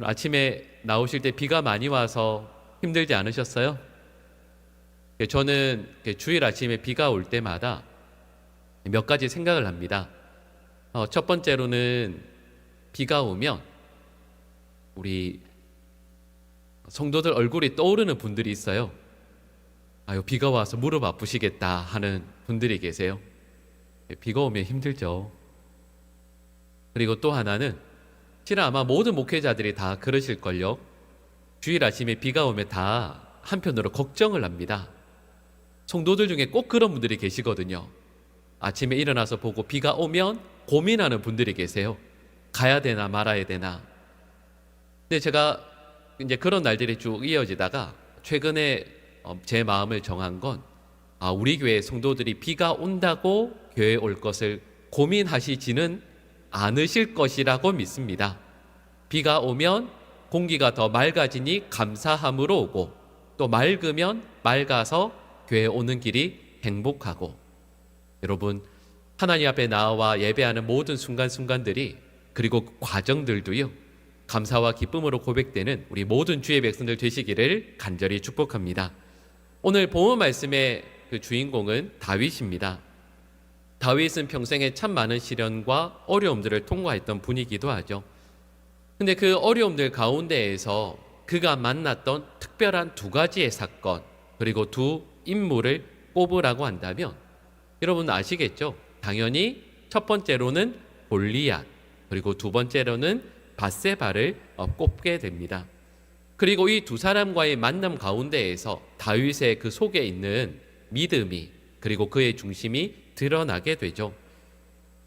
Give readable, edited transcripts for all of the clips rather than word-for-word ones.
아침에 나오실 때 비가 많이 와서 힘들지 않으셨어요? 저는 주일 아침에 비가 올 때마다 몇 가지 생각을 합니다. 첫 번째로는 비가 오면 우리 성도들 얼굴이 떠오르는 분들이 있어요. 아유, 비가 와서 무릎 아프시겠다 하는 분들이 계세요. 비가 오면 힘들죠. 그리고 또 하나는 실은 아마 모든 목회자들이 다 그러실걸요. 주일 아침에 비가 오면 다 한편으로 걱정을 합니다. 성도들 중에 꼭 그런 분들이 계시거든요. 아침에 일어나서 보고 비가 오면 고민하는 분들이 계세요. 가야 되나 말아야 되나. 근데 제가 이제 그런 날들이 쭉 이어지다가 최근에 제 마음을 정한 건 우리 교회 성도들이 비가 온다고 교회에 올 것을 고민하시지는 않으실 것이라고 믿습니다. 비가 오면 공기가 더 맑아지니 감사함으로 오고, 또 맑으면 맑아서 교회에 오는 길이 행복하고, 여러분 하나님 앞에 나와 예배하는 모든 순간순간들이, 그리고 그 과정들도요, 감사와 기쁨으로 고백되는 우리 모든 주의 백성들 되시기를 간절히 축복합니다. 오늘 본문 말씀의 그 주인공은 다윗입니다. 다윗은 평생에 참 많은 시련과 어려움들을 통과했던 분이기도 하죠. 근데 그 어려움들 가운데에서 그가 만났던 특별한 두 가지의 사건, 그리고 두 인물을 꼽으라고 한다면 여러분 아시겠죠? 당연히 첫 번째로는 골리앗, 그리고 두 번째로는 밧세바를 꼽게 됩니다. 그리고 이 두 사람과의 만남 가운데에서 다윗의 그 속에 있는 믿음이, 그리고 그의 중심이 드러나게 되죠.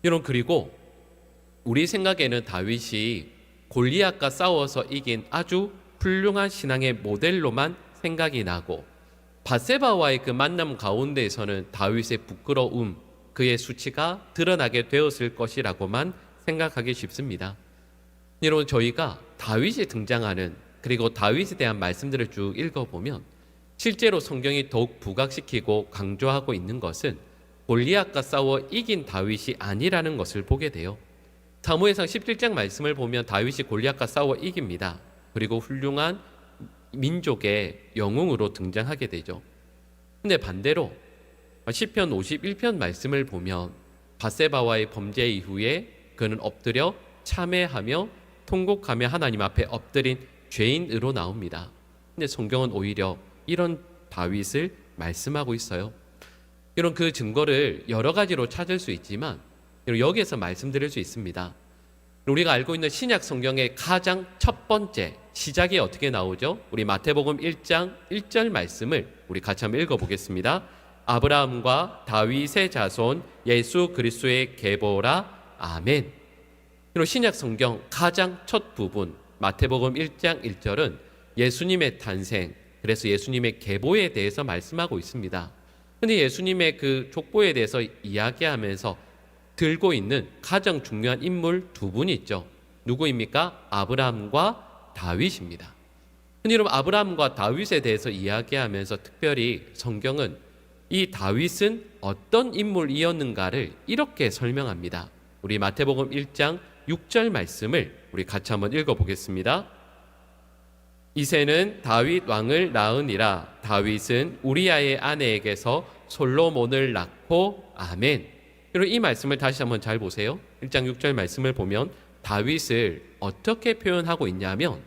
여러분, 그리고 우리 생각에는 다윗이 골리앗과 싸워서 이긴 아주 훌륭한 신앙의 모델로만 생각이 나고, 밧세바와의 그 만남 가운데에서는 다윗의 부끄러움, 그의 수치가 드러나게 되었을 것이라고만 생각하기 쉽습니다. 여러분, 저희가 다윗이 등장하는, 그리고 다윗에 대한 말씀들을 쭉 읽어보면 실제로 성경이 더욱 부각시키고 강조하고 있는 것은 골리앗과 싸워 이긴 다윗이 아니라는 것을 보게 돼요. 사무엘상 17장 말씀을 보면 다윗이 골리앗과 싸워 이깁니다. 그리고 훌륭한 민족의 영웅으로 등장하게 되죠. 근데 반대로 시편 51편 말씀을 보면 밧세바와의 범죄 이후에 그는 엎드려 참회하며 통곡하며 하나님 앞에 엎드린 죄인으로 나옵니다. 근데 성경은 오히려 이런 다윗을 말씀하고 있어요. 이런 그 증거를 여러 가지로 찾을 수 있지만 여기에서 말씀드릴 수 있습니다. 우리가 알고 있는 신약 성경의 가장 첫 번째 시작이 어떻게 나오죠? 우리 마태복음 1장 1절 말씀을 우리 같이 한번 읽어보겠습니다. 아브라함과 다윗의 자손 예수 그리스도의 계보라. 아멘. 그리고 신약 성경 가장 첫 부분 마태복음 1장 1절은 예수님의 탄생, 그래서 예수님의 계보에 대해서 말씀하고 있습니다. 근데 예수님의 그 족보에 대해서 이야기하면서 들고 있는 가장 중요한 인물 두 분이 있죠. 누구입니까? 아브라함과 다윗입니다. 근데 여러분, 아브라함과 다윗에 대해서 이야기하면서 특별히 성경은 이 다윗은 어떤 인물이었는가를 이렇게 설명합니다. 우리 마태복음 1장 6절 말씀을 우리 같이 한번 읽어보겠습니다. 이새는 다윗 왕을 낳으니라. 다윗은 우리아의 아내에게서 솔로몬을 낳고. 아멘. 그리고 이 말씀을 다시 한번 잘 보세요. 1장 6절 말씀을 보면 다윗을 어떻게 표현하고 있냐면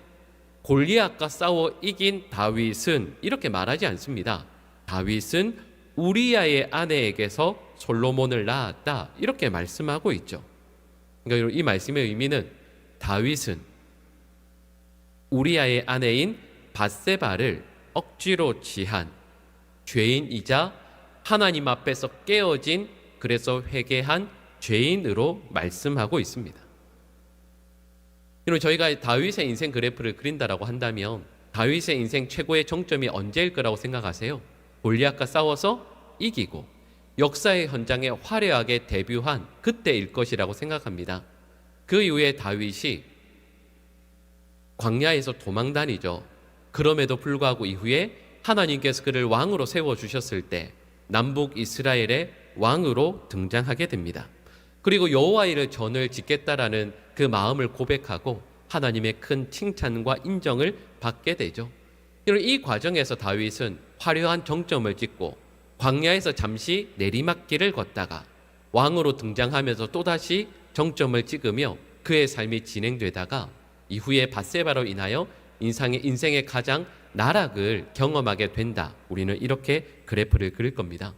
골리앗과 싸워 이긴 다윗은 이렇게 말하지 않습니다. 다윗은 우리아의 아내에게서 솔로몬을 낳았다, 이렇게 말씀하고 있죠. 그러니까 이 말씀의 의미는 다윗은 우리아의 아내인 밧세바를 억지로 취한 죄인이자 하나님 앞에서 깨어진, 그래서 회개한 죄인으로 말씀하고 있습니다. 저희가 다윗의 인생 그래프를 그린다라고 한다면 다윗의 인생 최고의 정점이 언제일 거라고 생각하세요? 골리앗과 싸워서 이기고 역사의 현장에 화려하게 데뷔한 그때일 것이라고 생각합니다. 그 이후에 다윗이 광야에서 도망다니죠. 그럼에도 불구하고 이후에 하나님께서 그를 왕으로 세워주셨을 때 남북 이스라엘의 왕으로 등장하게 됩니다. 그리고 여호와의 전을 짓겠다라는 그 마음을 고백하고 하나님의 큰 칭찬과 인정을 받게 되죠. 이 과정에서 다윗은 화려한 정점을 찍고 광야에서 잠시 내리막길을 걷다가 왕으로 등장하면서 또다시 정점을 찍으며 그의 삶이 진행되다가 이후에 밧세바로 인하여 인생의 가장 나락을 경험하게 된다. 우리는 이렇게 그래프를 그릴 겁니다.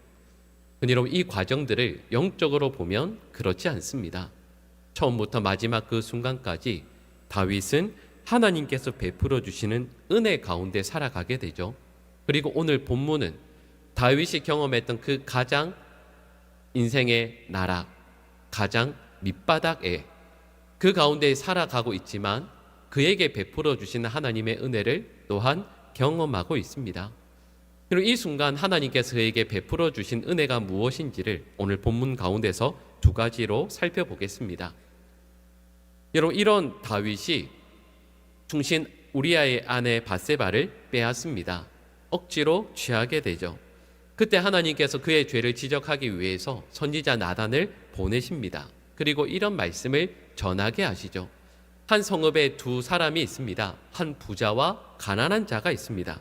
여러분, 이 과정들을 영적으로 보면 그렇지 않습니다. 처음부터 마지막 그 순간까지 다윗은 하나님께서 베풀어 주시는 은혜 가운데 살아가게 되죠. 그리고 오늘 본문은 다윗이 경험했던 그 가장 인생의 나락, 가장 밑바닥에 그 가운데 살아가고 있지만 그에게 베풀어 주시는 하나님의 은혜를 또한 경험하고 있습니다. 그리고 이 순간 하나님께서 그에게 베풀어 주신 은혜가 무엇인지를 오늘 본문 가운데서 두 가지로 살펴보겠습니다. 여러분, 이런 다윗이 충신 우리아의 아내 밧세바를 빼앗습니다. 억지로 취하게 되죠. 그때 하나님께서 그의 죄를 지적하기 위해서 선지자 나단을 보내십니다. 그리고 이런 말씀을 전하게 하시죠. 한 성읍에 두 사람이 있습니다. 한 부자와 가난한 자가 있습니다.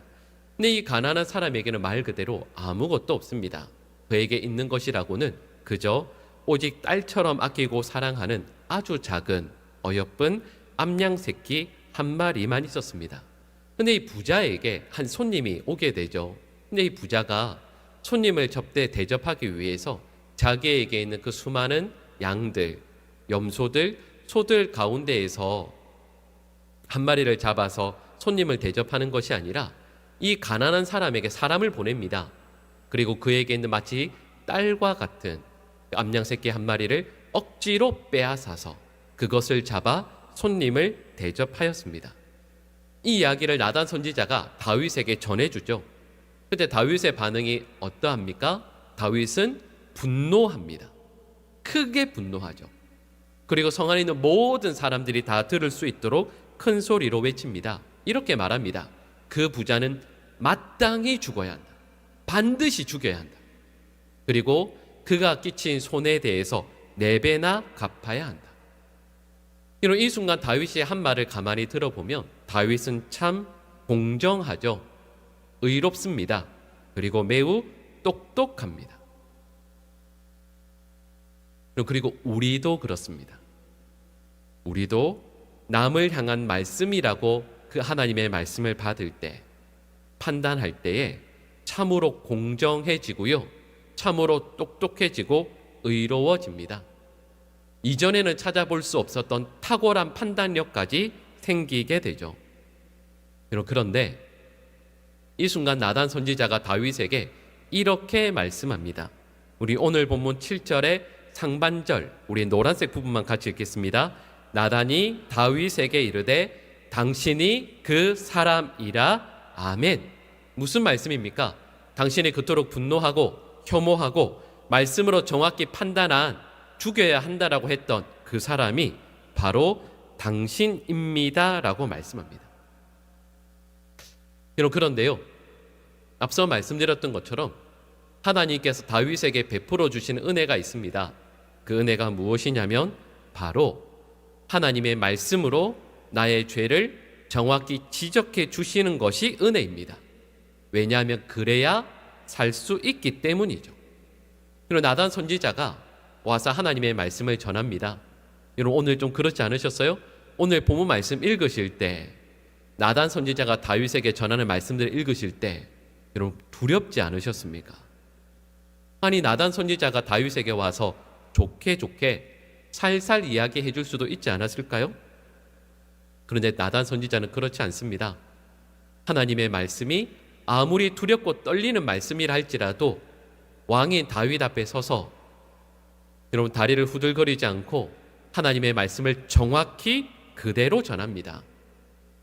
근데 이 가난한 사람에게는 말 그대로 아무것도 없습니다. 그에게 있는 것이라고는 그저 오직 딸처럼 아끼고 사랑하는 아주 작은 어여쁜 암양 새끼 한 마리만 있었습니다. 근데 이 부자에게 한 손님이 오게 되죠. 근데 이 부자가 손님을 대접하기 위해서 자기에게 있는 그 수많은 양들, 염소들, 소들 가운데에서 한 마리를 잡아서 손님을 대접하는 것이 아니라 이 가난한 사람에게 사람을 보냅니다. 그리고 그에게 있는 마치 딸과 같은 암양 새끼 한 마리를 억지로 빼앗아서 그것을 잡아 손님을 대접하였습니다. 이 이야기를 나단 선지자가 다윗에게 전해주죠. 그때 다윗의 반응이 어떠합니까? 다윗은 분노합니다. 크게 분노하죠. 그리고 성 안에 있는 모든 사람들이 다 들을 수 있도록 큰 소리로 외칩니다. 이렇게 말합니다. 그 부자는 마땅히 죽어야 한다. 반드시 죽여야 한다. 그리고 그가 끼친 손에 대해서 4배나 갚아야 한다. 이런 이 순간 다윗의 한 말을 가만히 들어보면 다윗은 참 공정하죠. 의롭습니다. 그리고 매우 똑똑합니다. 그리고 우리도 그렇습니다. 우리도 남을 향한 말씀이라고 그 하나님의 말씀을 받을 때, 판단할 때에 참으로 공정해지고요, 참으로 똑똑해지고 의로워집니다. 이전에는 찾아볼 수 없었던 탁월한 판단력까지 생기게 되죠. 그런데 이 순간 나단 선지자가 다윗에게 이렇게 말씀합니다. 우리 오늘 본문 7절의 상반절, 우리 노란색 부분만 같이 읽겠습니다. 나단이 다윗에게 이르되 당신이 그 사람이라. 아멘. 무슨 말씀입니까? 당신이 그토록 분노하고 혐오하고 말씀으로 정확히 판단한 죽여야 한다라고 했던 그 사람이 바로 당신입니다 라고 말씀합니다. 그런데요, 앞서 말씀드렸던 것처럼 하나님께서 다윗에게 베풀어 주신 은혜가 있습니다. 그 은혜가 무엇이냐면 바로 하나님의 말씀으로 나의 죄를 정확히 지적해 주시는 것이 은혜입니다. 왜냐하면 그래야 살 수 있기 때문이죠. 그리고 나단 선지자가 와서 하나님의 말씀을 전합니다. 여러분, 오늘 좀 그렇지 않으셨어요? 오늘 본문 말씀 읽으실 때, 나단 선지자가 다윗에게 전하는 말씀들을 읽으실 때 여러분 두렵지 않으셨습니까? 아니, 나단 선지자가 다윗에게 와서 좋게 살살 이야기해 줄 수도 있지 않았을까요? 그런데 나단 선지자는 그렇지 않습니다. 하나님의 말씀이 아무리 두렵고 떨리는 말씀이라 할지라도 왕인 다윗 앞에 서서 여러분 다리를 후들거리지 않고 하나님의 말씀을 정확히 그대로 전합니다.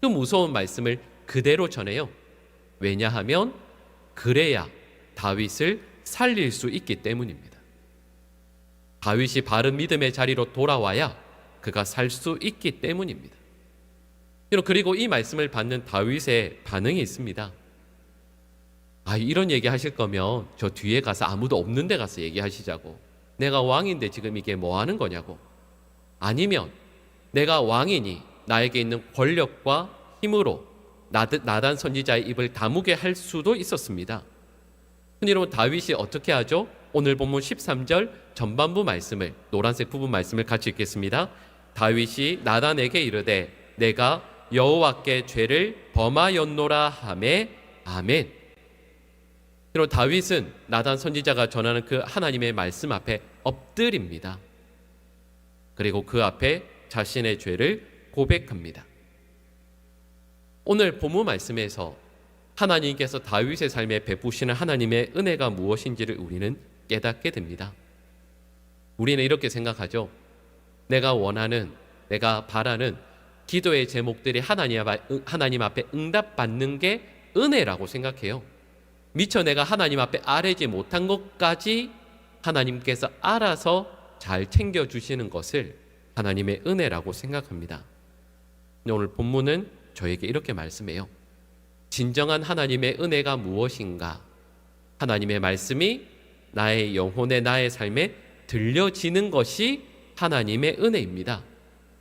그 무서운 말씀을 그대로 전해요. 왜냐하면 그래야 다윗을 살릴 수 있기 때문입니다. 다윗이 바른 믿음의 자리로 돌아와야 그가 살 수 있기 때문입니다. 그리고 이 말씀을 받는 다윗의 반응이 있습니다. 이런 얘기 하실 거면 저 뒤에 가서 아무도 없는 데 가서 얘기하시자고. 내가 왕인데 지금 이게 뭐 하는 거냐고. 아니면 내가 왕이니 나에게 있는 권력과 힘으로 나단 선지자의 입을 다무게 할 수도 있었습니다. 흔히로 다윗이 어떻게 하죠? 오늘 본문 13절 전반부 말씀을, 노란색 부분 말씀을 같이 읽겠습니다. 다윗이 나단에게 이르되 내가 여호와께 죄를 범하였노라 하매 아멘. 그리고 다윗은 나단 선지자가 전하는 그 하나님의 말씀 앞에 엎드립니다. 그리고 그 앞에 자신의 죄를 고백합니다. 오늘 본문 말씀에서 하나님께서 다윗의 삶에 베푸시는 하나님의 은혜가 무엇인지를 우리는 깨닫게 됩니다. 우리는 이렇게 생각하죠. 내가 원하는, 내가 바라는 기도의 제목들이 하나님 앞에 응답받는 게 은혜라고 생각해요. 미처 내가 하나님 앞에 아뢰지 못한 것까지 하나님께서 알아서 잘 챙겨주시는 것을 하나님의 은혜라고 생각합니다. 오늘 본문은 저에게 이렇게 말씀해요. 진정한 하나님의 은혜가 무엇인가? 하나님의 말씀이 나의 영혼에, 나의 삶에 들려지는 것이 하나님의 은혜입니다.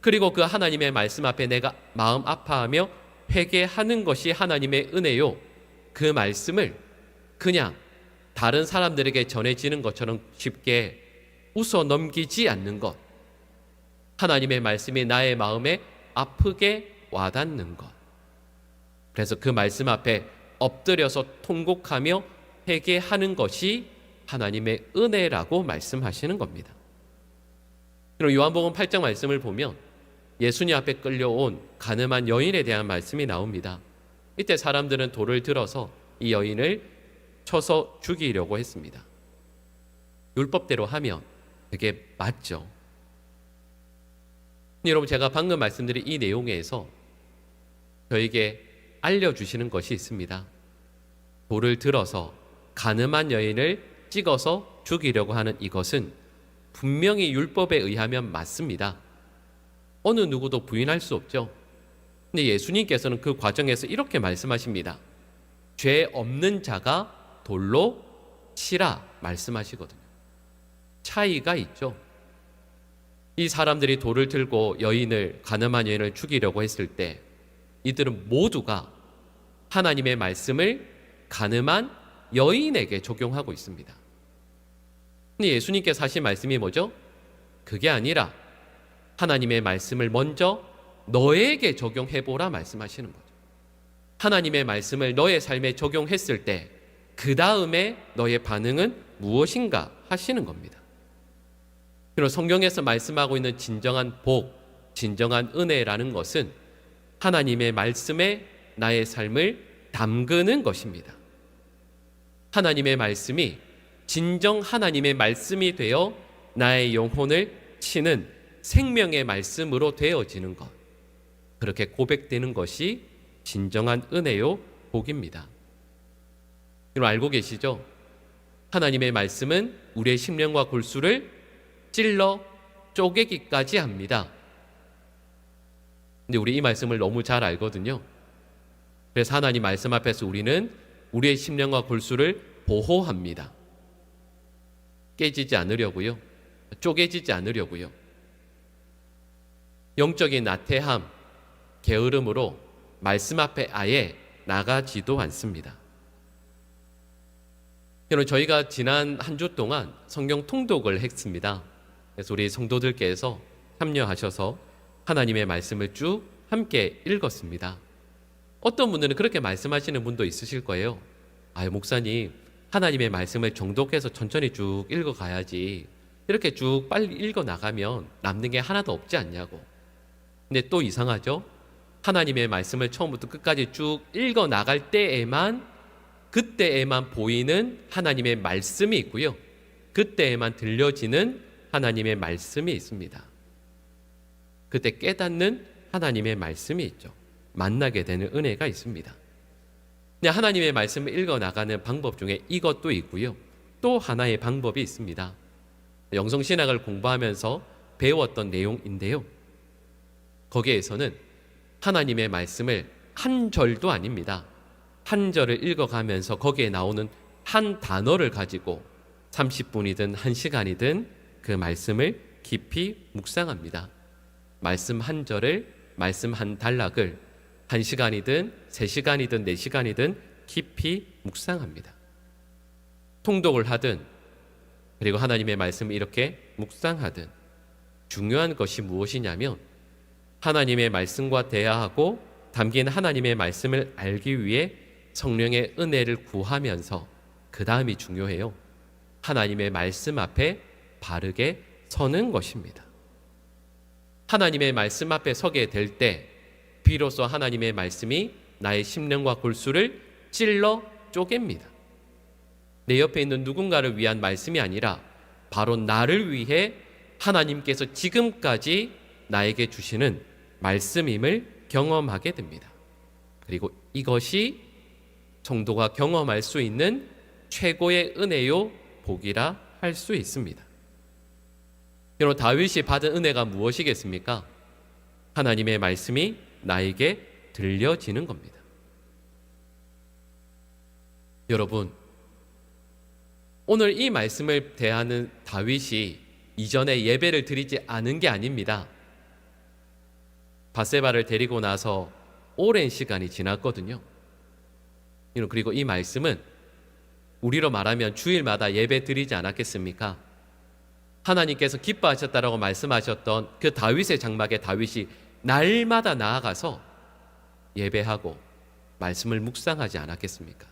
그리고 그 하나님의 말씀 앞에 내가 마음 아파하며 회개하는 것이 하나님의 은혜요. 그 말씀을 그냥 다른 사람들에게 전해지는 것처럼 쉽게 웃어 넘기지 않는 것. 하나님의 말씀이 나의 마음에 아프게 와닿는 것. 그래서 그 말씀 앞에 엎드려서 통곡하며 회개하는 것이 하나님의 은혜라고 말씀하시는 겁니다. 그럼 요한복음 8장 말씀을 보면 예수님 앞에 끌려온 가늠한 여인에 대한 말씀이 나옵니다. 이때 사람들은 돌을 들어서 이 여인을 쳐서 죽이려고 했습니다. 율법대로 하면 그게 맞죠. 여러분, 제가 방금 말씀드린 이 내용에서 저에게 알려주시는 것이 있습니다. 돌을 들어서 가늠한 여인을 찍어서 죽이려고 하는 이것은 분명히 율법에 의하면 맞습니다. 어느 누구도 부인할 수 없죠. 근데 예수님께서는 그 과정에서 이렇게 말씀하십니다. 죄 없는 자가 돌로 치라 말씀하시거든요. 차이가 있죠. 이 사람들이 돌을 들고 가늠한 여인을 죽이려고 했을 때 이들은 모두가 하나님의 말씀을 가늠한 여인에게 적용하고 있습니다. 근데 예수님께서 하신 말씀이 뭐죠? 그게 아니라 하나님의 말씀을 먼저 너에게 적용해보라 말씀하시는 거죠. 하나님의 말씀을 너의 삶에 적용했을 때 그 다음에 너의 반응은 무엇인가 하시는 겁니다. 그리고 성경에서 말씀하고 있는 진정한 복, 진정한 은혜라는 것은 하나님의 말씀에 나의 삶을 담그는 것입니다. 하나님의 말씀이 진정 하나님의 말씀이 되어 나의 영혼을 치는 생명의 말씀으로 되어지는 것. 그렇게 고백되는 것이 진정한 은혜요 복입니다. 여러분 알고 계시죠? 하나님의 말씀은 우리의 심령과 골수를 찔러 쪼개기까지 합니다. 근데 우리 이 말씀을 너무 잘 알거든요. 그래서 하나님 말씀 앞에서 우리는 우리의 심령과 골수를 보호합니다. 깨지지 않으려고요. 쪼개지지 않으려고요. 영적인 나태함, 게으름으로 말씀 앞에 아예 나가지도 않습니다. 여러분 저희가 지난 한 주 동안 성경 통독을 했습니다. 그래서 우리 성도들께서 참여하셔서 하나님의 말씀을 쭉 함께 읽었습니다. 어떤 분들은 그렇게 말씀하시는 분도 있으실 거예요. 목사님, 하나님의 말씀을 정독해서 천천히 쭉 읽어가야지. 이렇게 쭉 빨리 읽어나가면 남는 게 하나도 없지 않냐고. 근데 또 이상하죠? 하나님의 말씀을 처음부터 끝까지 쭉 읽어나갈 그때에만 보이는 하나님의 말씀이 있고요. 그때에만 들려지는 하나님의 말씀이 있습니다. 그때 깨닫는 하나님의 말씀이 있죠. 만나게 되는 은혜가 있습니다. 하나님의 말씀을 읽어나가는 방법 중에 이것도 있고요. 또 하나의 방법이 있습니다. 영성신학을 공부하면서 배웠던 내용인데요. 거기에서는 하나님의 말씀을 한 절도 아닙니다. 한 절을 읽어가면서 거기에 나오는 한 단어를 가지고 30분이든 1시간이든 그 말씀을 깊이 묵상합니다. 말씀 한 절을 말씀 한 단락을 1시간이든 3시간이든 4시간이든 깊이 묵상합니다. 통독을 하든 그리고 하나님의 말씀을 이렇게 묵상하든 중요한 것이 무엇이냐면 하나님의 말씀과 대화하고 담긴 하나님의 말씀을 알기 위해 성령의 은혜를 구하면서 그 다음이 중요해요. 하나님의 말씀 앞에 바르게 서는 것입니다. 하나님의 말씀 앞에 서게 될 때 비로소 하나님의 말씀이 나의 심령과 골수를 찔러 쪼갭니다. 내 옆에 있는 누군가를 위한 말씀이 아니라 바로 나를 위해 하나님께서 지금까지 나에게 주시는 말씀임을 경험하게 됩니다. 그리고 이것이 성도가 경험할 수 있는 최고의 은혜요 복이라 할 수 있습니다. 여러분, 다윗이 받은 은혜가 무엇이겠습니까? 하나님의 말씀이 나에게 들려지는 겁니다. 여러분, 오늘 이 말씀을 대하는 다윗이 이전에 예배를 드리지 않은 게 아닙니다. 밧세바를 데리고 나서 오랜 시간이 지났거든요. 그리고 이 말씀은 우리로 말하면 주일마다 예배 드리지 않았겠습니까? 하나님께서 기뻐하셨다라고 말씀하셨던 그 다윗의 장막에 다윗이 날마다 나아가서 예배하고 말씀을 묵상하지 않았겠습니까?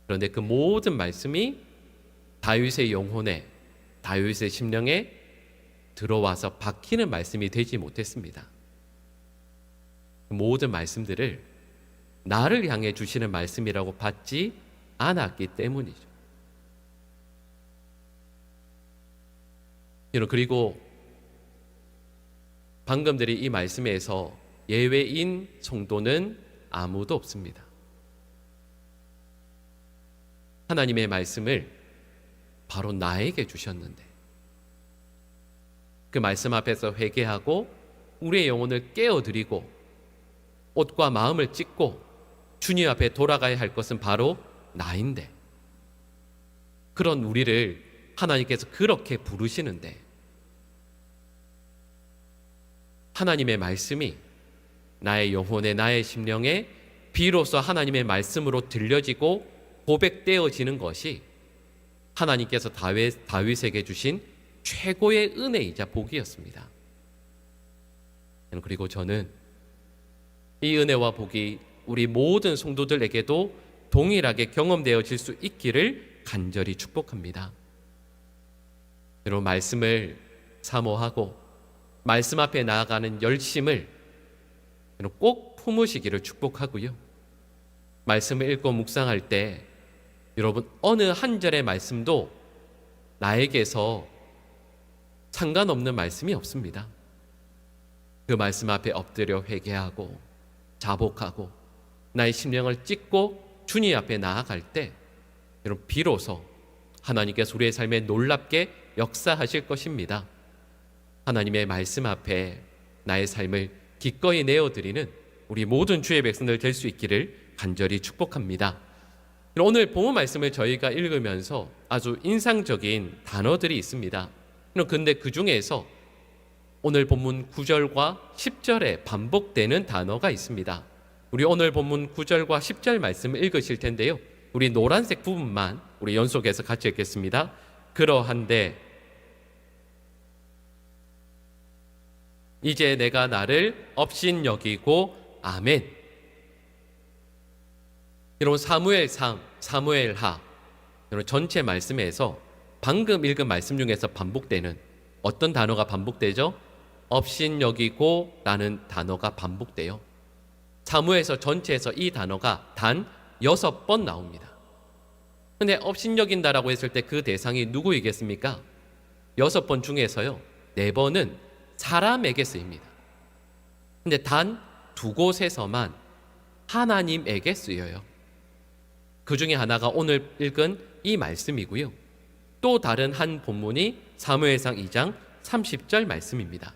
그런데 그 모든 말씀이 다윗의 영혼에, 다윗의 심령에 들어와서 박히는 말씀이 되지 못했습니다. 그 모든 말씀들을 나를 향해 주시는 말씀이라고 받지 않았기 때문이죠. 그리고 방금 드린 이 말씀에서 예외인 성도는 아무도 없습니다. 하나님의 말씀을 바로 나에게 주셨는데 그 말씀 앞에서 회개하고 우리의 영혼을 깨어드리고 옷과 마음을 찢고 주님 앞에 돌아가야 할 것은 바로 나인데, 그런 우리를 하나님께서 그렇게 부르시는데 하나님의 말씀이 나의 영혼에, 나의 심령에 비로소 하나님의 말씀으로 들려지고 고백되어지는 것이 하나님께서 다윗에게 주신 최고의 은혜이자 복이었습니다. 그리고 저는 이 은혜와 복이 우리 모든 성도들에게도 동일하게 경험되어질 수 있기를 간절히 축복합니다. 여러분, 말씀을 사모하고 말씀 앞에 나아가는 열심을 꼭 품으시기를 축복하고요. 말씀을 읽고 묵상할 때 여러분, 어느 한 절의 말씀도 나에게서 상관없는 말씀이 없습니다. 그 말씀 앞에 엎드려 회개하고 자복하고 나의 심령을 찢고 주님 앞에 나아갈 때 여러분, 비로소 하나님께서 우리의 삶에 놀랍게 역사하실 것입니다. 하나님의 말씀 앞에 나의 삶을 기꺼이 내어드리는 우리 모든 주의 백성들 될 수 있기를 간절히 축복합니다. 오늘 본문 말씀을 저희가 읽으면서 아주 인상적인 단어들이 있습니다. 그런데 그 중에서 오늘 본문 9절과 10절에 반복되는 단어가 있습니다. 우리 오늘 본문 9절과 10절 말씀을 읽으실 텐데요, 우리 노란색 부분만 우리 연속해서 같이 읽겠습니다. 그러한데 이제 내가 나를 업신여기고 아멘. 여러분, 사무엘상, 사무엘하, 여러분 전체 말씀에서 방금 읽은 말씀 중에서 반복되는 어떤 단어가 반복되죠? 업신여기고 라는 단어가 반복돼요. 사무엘서 전체에서 이 단어가 단 6번 나옵니다. 근데 업신여긴다라고 했을 때 그 대상이 누구이겠습니까? 6번 중에서요, 4번은 사람에게 쓰입니다. 근데 단 2곳에서만 하나님에게 쓰여요. 그 중에 하나가 오늘 읽은 이 말씀이고요. 또 다른 한 본문이 사무엘상 2장 30절 말씀입니다.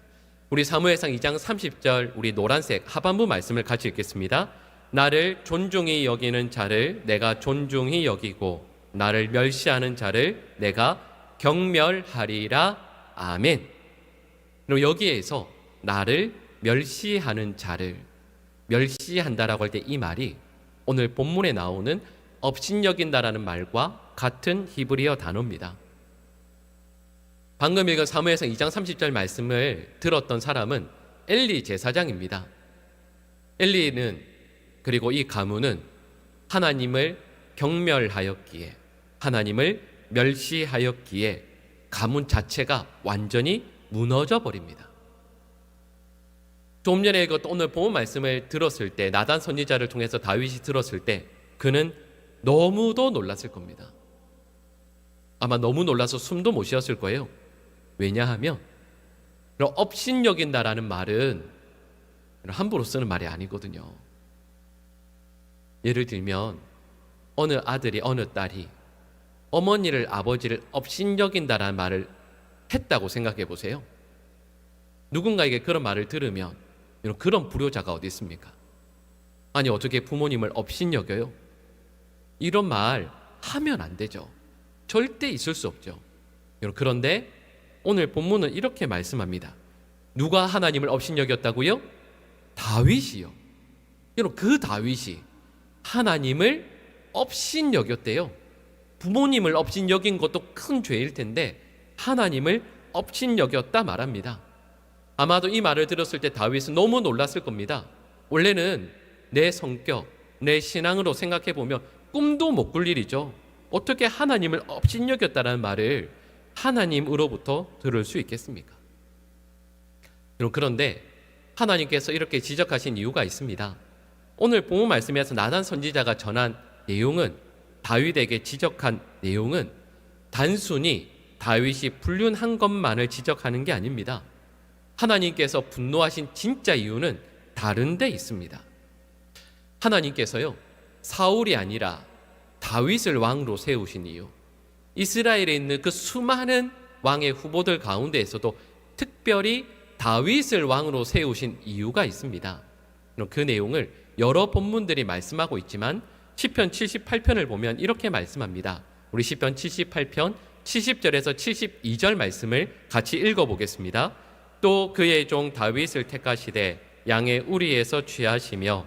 우리 사무엘상 2장 30절 우리 노란색 하반부 말씀을 같이 읽겠습니다. 나를 존중히 여기는 자를 내가 존중히 여기고 나를 멸시하는 자를 내가 경멸하리라. 아멘. 그리고 여기에서 나를 멸시하는 자를 멸시한다라고 할 때 이 말이 오늘 본문에 나오는 업신여긴다라는 말과 같은 히브리어 단어입니다. 방금 읽은 사무엘상 2장 30절 말씀을 들었던 사람은 엘리 제사장입니다. 엘리는 그리고 이 가문은 하나님을 경멸하였기에 하나님을 멸시하였기에 가문 자체가 완전히 무너져 버립니다. 조금 전에 읽었던 오늘 본문 말씀을 들었을 때 나단 선지자를 통해서 다윗이 들었을 때 그는 너무도 놀랐을 겁니다. 아마 너무 놀라서 숨도 못 쉬었을 거예요. 왜냐하면 업신여긴다라는 말은 함부로 쓰는 말이 아니거든요. 예를 들면 어느 아들이 어느 딸이 어머니를 아버지를 업신여긴다라는 말을 했다고 생각해 보세요. 누군가에게 그런 말을 들으면 그런 불효자가 어디 있습니까? 아니 어떻게 부모님을 업신여겨요? 이런 말 하면 안 되죠. 절대 있을 수 없죠. 그런데 오늘 본문은 이렇게 말씀합니다. 누가 하나님을 업신여겼다고요? 다윗이요. 그 다윗이 하나님을 업신여겼대요. 부모님을 업신여긴 것도 큰 죄일 텐데 하나님을 업신여겼다 말합니다. 아마도 이 말을 들었을 때 다윗은 너무 놀랐을 겁니다. 원래는 내 성격, 내 신앙으로 생각해 보면 꿈도 못 꿀 일이죠. 어떻게 하나님을 업신여겼다라는 말을 하나님으로부터 들을 수 있겠습니까? 그런데 하나님께서 이렇게 지적하신 이유가 있습니다. 오늘 본문 말씀에서 나단 선지자가 전한 내용은 다윗에게 지적한 내용은 단순히 다윗이 불륜한 것만을 지적하는 게 아닙니다. 하나님께서 분노하신 진짜 이유는 다른 데 있습니다. 하나님께서요, 사울이 아니라 다윗을 왕으로 세우신 이유, 이스라엘에 있는 그 수많은 왕의 후보들 가운데에서도 특별히 다윗을 왕으로 세우신 이유가 있습니다. 그 내용을 여러 본문들이 말씀하고 있지만 시편 78편을 보면 이렇게 말씀합니다. 우리 시편 78편 70절에서 72절 말씀을 같이 읽어보겠습니다. 또 그의 종 다윗을 택하시되 양의 우리에서 취하시며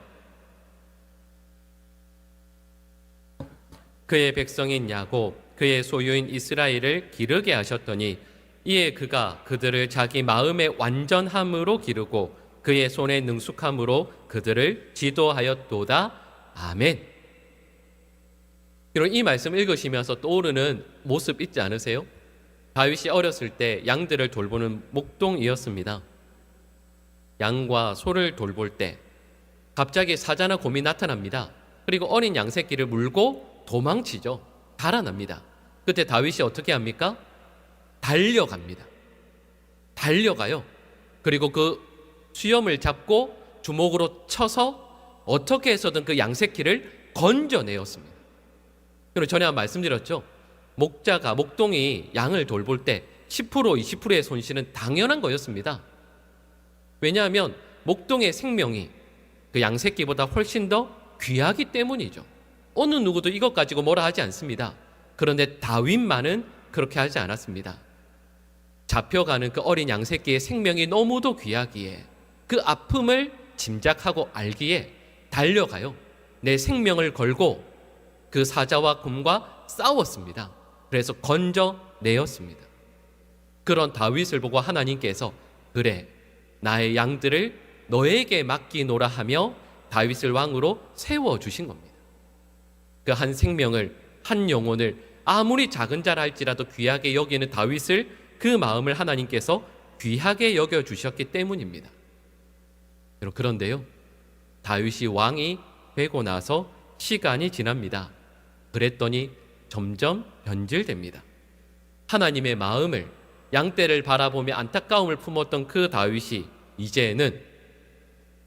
그의 백성인 야곱 그의 소유인 이스라엘을 기르게 하셨더니 이에 그가 그들을 자기 마음의 완전함으로 기르고 그의 손의 능숙함으로 그들을 지도하였도다. 아멘. 이 말씀 읽으시면서 떠오르는 모습 있지 않으세요? 다윗이 어렸을 때 양들을 돌보는 목동이었습니다. 양과 소를 돌볼 때 갑자기 사자나 곰이 나타납니다. 그리고 어린 양 새끼를 물고 도망치죠. 달아납니다. 그때 다윗이 어떻게 합니까? 달려갑니다. 달려가요. 그리고 그 수염을 잡고 주먹으로 쳐서 어떻게 해서든 그 양 새끼를 건져내었습니다. 그리고 전에 말씀드렸죠. 목동이 양을 돌볼 때 10% 20%의 손실은 당연한 거였습니다. 왜냐하면 목동의 생명이 그 양 새끼보다 훨씬 더 귀하기 때문이죠. 어느 누구도 이것 가지고 뭐라 하지 않습니다. 그런데 다윗만은 그렇게 하지 않았습니다. 잡혀가는 그 어린 양 새끼의 생명이 너무도 귀하기에 그 아픔을 짐작하고 알기에 달려가요. 내 생명을 걸고 그 사자와 곰과 싸웠습니다. 그래서 건져내었습니다. 그런 다윗을 보고 하나님께서 그래 나의 양들을 너에게 맡기노라 하며 다윗을 왕으로 세워주신 겁니다. 그 한 생명을 한 영혼을 아무리 작은 자라 할지라도 귀하게 여기는 다윗을 그 마음을 하나님께서 귀하게 여겨주셨기 때문입니다. 그런데요, 다윗이 왕이 되고 나서 시간이 지납니다. 그랬더니 점점 변질됩니다. 하나님의 마음을 양떼를 바라보며 안타까움을 품었던 그 다윗이 이제는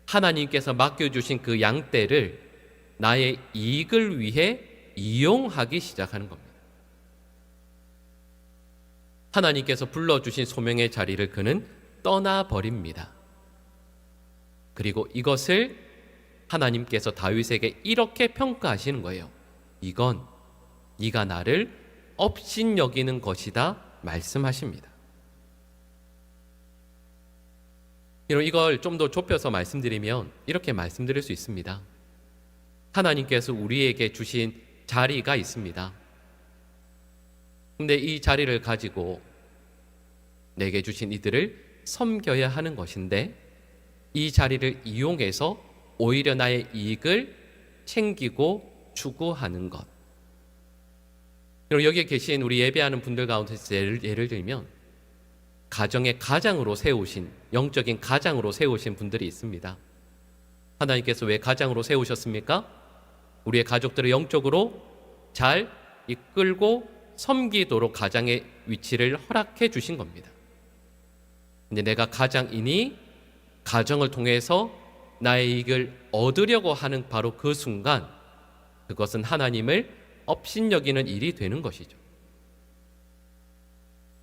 하나님께서 맡겨주신 그 양떼를 나의 이익을 위해 이용하기 시작하는 겁니다. 하나님께서 불러주신 소명의 자리를 그는 떠나버립니다. 그리고 이것을 하나님께서 다윗에게 이렇게 평가하시는 거예요. 이건 네가 나를 업신여기는 것이다 말씀하십니다. 이걸 좀 더 좁혀서 말씀드리면 이렇게 말씀드릴 수 있습니다. 하나님께서 우리에게 주신 자리가 있습니다. 근데 이 자리를 가지고 내게 주신 이들을 섬겨야 하는 것인데, 이 자리를 이용해서 오히려 나의 이익을 챙기고 추구하는 것. 여기에 계신 우리 예배하는 분들 가운데서 예를 들면 가정의 가장으로 세우신, 영적인 가장으로 세우신 분들이 있습니다. 하나님께서 왜 가장으로 세우셨습니까? 우리의 가족들을 영적으로 잘 이끌고 섬기도록 가장의 위치를 허락해 주신 겁니다. 근데 내가 가장이니 가정을 통해서 나의 이익을 얻으려고 하는 바로 그 순간, 그것은 하나님을 업신여기는 일이 되는 것이죠.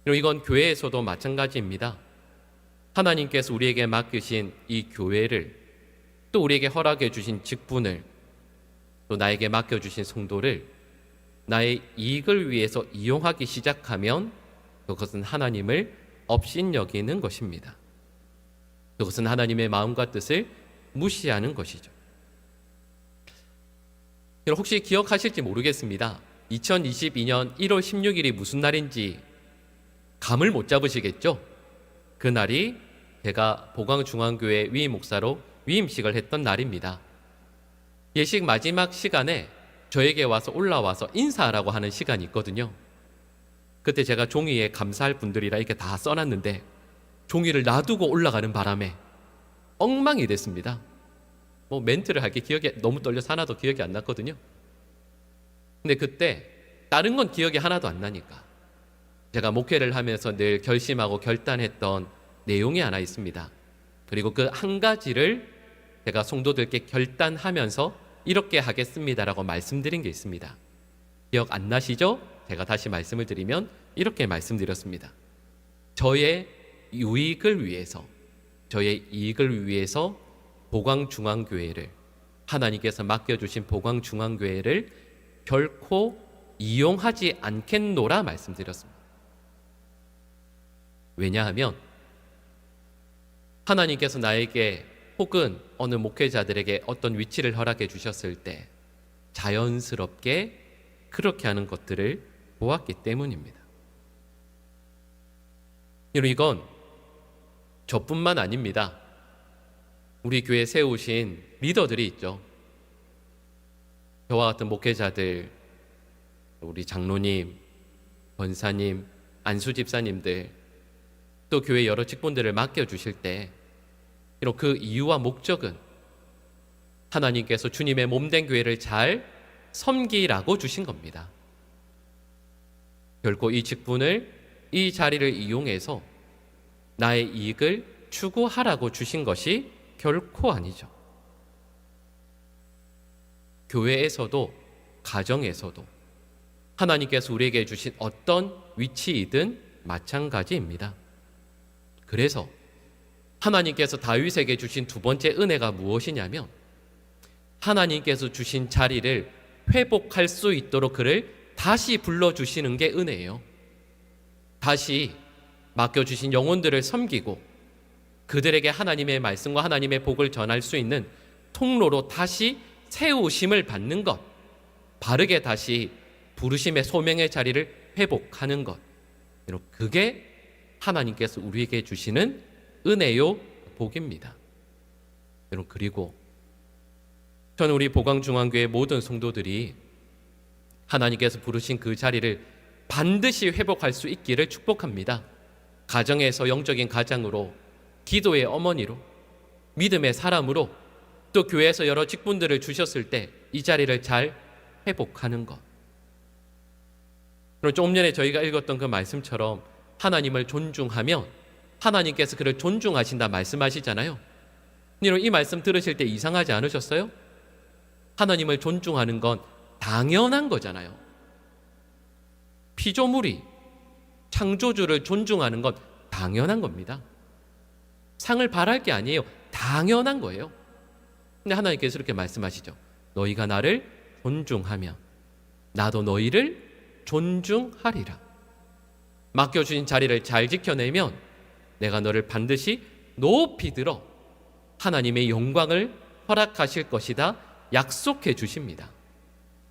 그리고 이건 교회에서도 마찬가지입니다. 하나님께서 우리에게 맡기신 이 교회를, 또 우리에게 허락해 주신 직분을, 또 나에게 맡겨주신 성도를 나의 이익을 위해서 이용하기 시작하면 그것은 하나님을 업신여기는 것입니다. 그것은 하나님의 마음과 뜻을 무시하는 것이죠. 혹시 기억하실지 모르겠습니다. 2022년 1월 16일이 무슨 날인지 감을 못 잡으시겠죠? 그날이 제가 보광중앙교회 위임 목사로 위임식을 했던 날입니다. 예식 마지막 시간에 저에게 올라와서 인사하라고 하는 시간이 있거든요. 그때 제가 종이에 감사할 분들이라 이렇게 다 써놨는데 종이를 놔두고 올라가는 바람에 엉망이 됐습니다. 멘트를 할 게 기억이 너무 떨려서 하나도 기억이 안 났거든요. 근데 그때 다른 건 기억이 하나도 안 나니까 제가 목회를 하면서 늘 결심하고 결단했던 내용이 하나 있습니다. 그리고 그 한 가지를 제가 성도들께 결단하면서 이렇게 하겠습니다라고 말씀드린 게 있습니다. 기억 안 나시죠? 제가 다시 말씀을 드리면 이렇게 말씀드렸습니다. 저의 유익을 위해서, 저의 이익을 위해서 보광중앙교회를, 하나님께서 맡겨주신 보광중앙교회를 결코 이용하지 않겠노라 말씀드렸습니다. 왜냐하면 하나님께서 나에게 혹은 어느 목회자들에게 어떤 위치를 허락해 주셨을 때 자연스럽게 그렇게 하는 것들을 보았기 때문입니다. 이건 저뿐만 아닙니다. 우리 교회에 세우신 리더들이 있죠. 저와 같은 목회자들, 우리 장로님, 권사님, 안수집사님들, 또 교회 여러 직분들을 맡겨주실 때 그 이유와 목적은 하나님께서 주님의 몸된 교회를 잘 섬기라고 주신 겁니다. 결코 이 직분을, 이 자리를 이용해서 나의 이익을 추구하라고 주신 것이 결코 아니죠. 교회에서도 가정에서도 하나님께서 우리에게 주신 어떤 위치이든 마찬가지입니다. 그래서 하나님께서 다윗에게 주신 두 번째 은혜가 무엇이냐면 하나님께서 주신 자리를 회복할 수 있도록 그를 다시 불러주시는 게 은혜예요. 다시 맡겨주신 영혼들을 섬기고 그들에게 하나님의 말씀과 하나님의 복을 전할 수 있는 통로로 다시 세우심을 받는 것, 바르게 다시 부르심의 소명의 자리를 회복하는 것, 그게 하나님께서 우리에게 주시는 은혜요 복입니다. 여러분, 그리고 저는 우리 보광중앙교회 모든 성도들이 하나님께서 부르신 그 자리를 반드시 회복할 수 있기를 축복합니다. 가정에서 영적인 가장으로, 기도의 어머니로, 믿음의 사람으로, 또 교회에서 여러 직분들을 주셨을 때 이 자리를 잘 회복하는 것. 그리고 조금 전에 저희가 읽었던 그 말씀처럼 하나님을 존중하면 하나님께서 그를 존중하신다 말씀하시잖아요. 이 말씀 들으실 때 이상하지 않으셨어요? 하나님을 존중하는 건 당연한 거잖아요. 피조물이 창조주를 존중하는 건 당연한 겁니다. 상을 바랄 게 아니에요. 당연한 거예요. 근데 하나님께서 이렇게 말씀하시죠. 너희가 나를 존중하면 나도 너희를 존중하리라. 맡겨주신 자리를 잘 지켜내면 내가 너를 반드시 높이 들어 하나님의 영광을 허락하실 것이다 약속해 주십니다.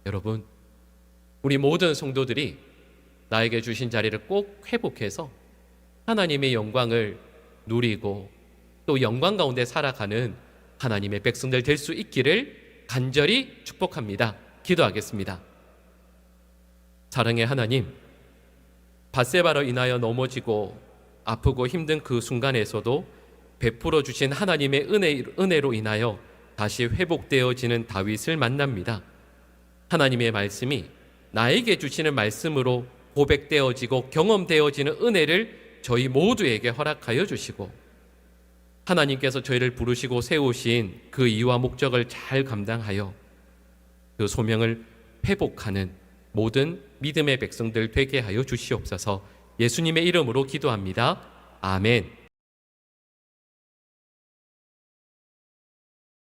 여러분, 우리 모든 성도들이 나에게 주신 자리를 꼭 회복해서 하나님의 영광을 누리고 또 영광 가운데 살아가는 하나님의 백성들 될 수 있기를 간절히 축복합니다. 기도하겠습니다. 사랑의 하나님, 밧세바로 인하여 넘어지고 아프고 힘든 그 순간에서도 베풀어 주신 하나님의 은혜로 인하여 다시 회복되어지는 다윗을 만납니다. 하나님의 말씀이 나에게 주시는 말씀으로 고백되어지고 경험되어지는 은혜를 저희 모두에게 허락하여 주시고, 하나님께서 저희를 부르시고 세우신 그 이유와 목적을 잘 감당하여 그 소명을 회복하는 모든 믿음의 백성들 되게 하여 주시옵소서. 예수님의 이름으로 기도합니다. 아멘.